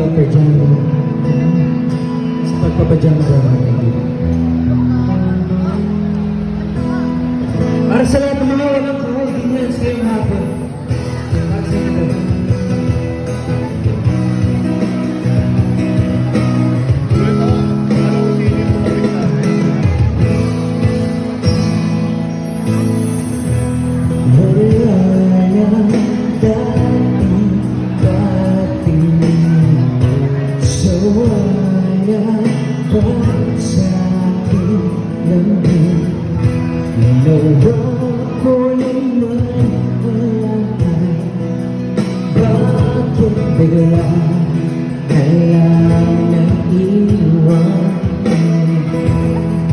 later dyan. Sa pagpapadyan mo mga kaibigan. Para sa lahat ng mga walang kaibigan sa iyong hapon. Para sa ito. Bigla kailang nag-iwan,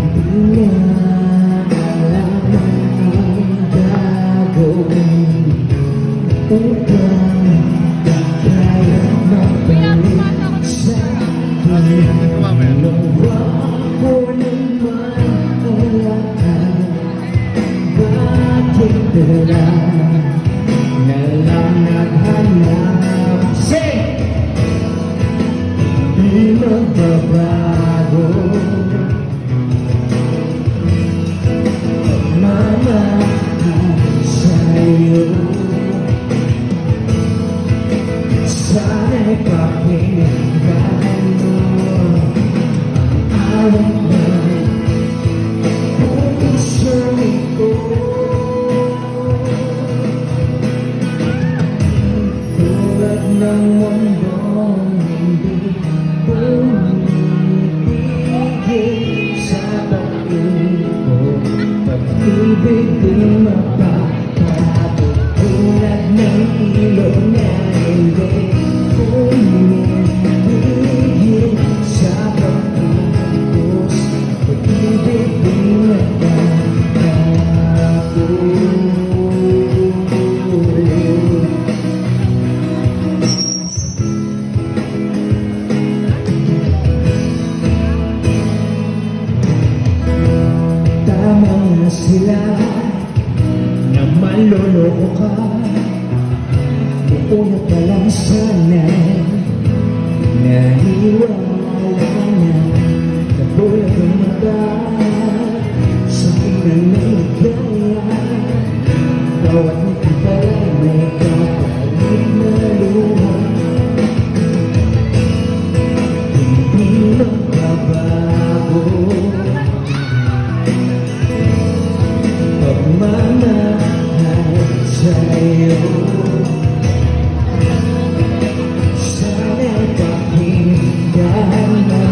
di na alam ang gagawin. Upang kaya mabalik sa akin, ginawa ko naman ang lahat. Bakit bigla na lang naghanap? Di magbabago mamahal sa'yo. Sana'y pakinggan mo ang awit ng puso ko. Tulad ng mundong hindi umibig sa pag-ibig, pag-ibig din mapapagod. Tulad ng ilog na hindi umibig sa pag-ibig, pag-ibig din mapapagod. Tama sila na manloloko ka, buo ka lang sana, nahiwala na, nabulag ang mata sa pinanagaya. Bawat nagkipalay may kapalit na luha, hindi magbabago pagmamahal sa'yo. Sana'y pakinggan mo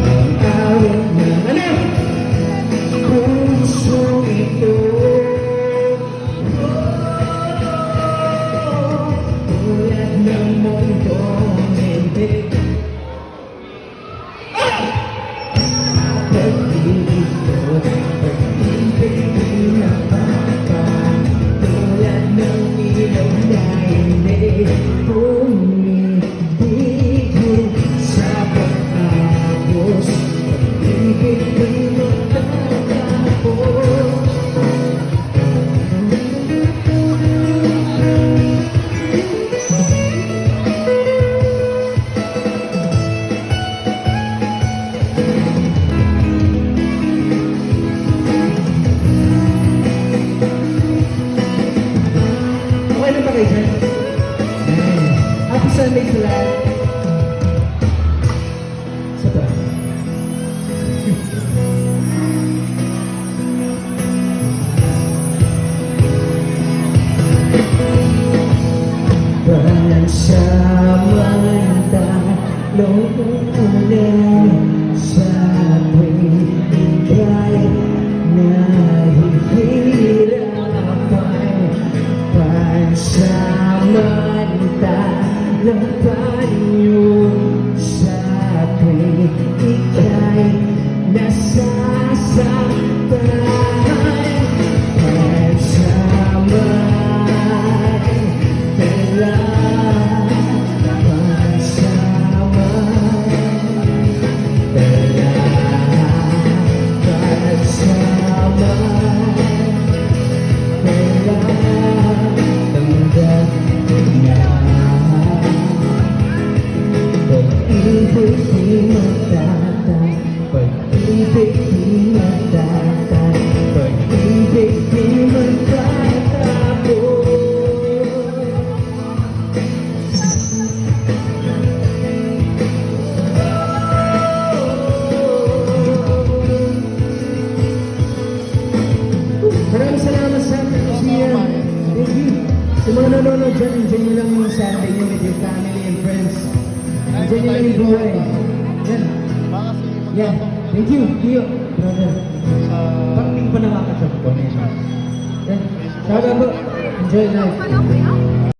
ang awit na puso ito. Tulad ng mundong hindi pag-ibig ko, pag-ibig na tulad ng ilaw na hindi umibig sa pag-agos, pag-ibig di matatapos. Happy Sunday sa lahat. Sa ba? Pansamantalaong ulan sa ika'y nahihirapan. Pansamantalang panyo sa akin, ika'y nasasaktan. Pag-ibig di magtatag, pag-ibig di magtatag, pag-ibig di magtatapos. Maraming salamat sa atin, Sian. Thank you. Sa mga nanonood dyan, enjoy nyo lang yung Sunday nyo with your family and friends. Enjoy nyo lang yung buhay. Yan. Yan. Thank you, Tio. Brother. Parang pa nakakasap ko. Yan. Sabi po, enjoy life.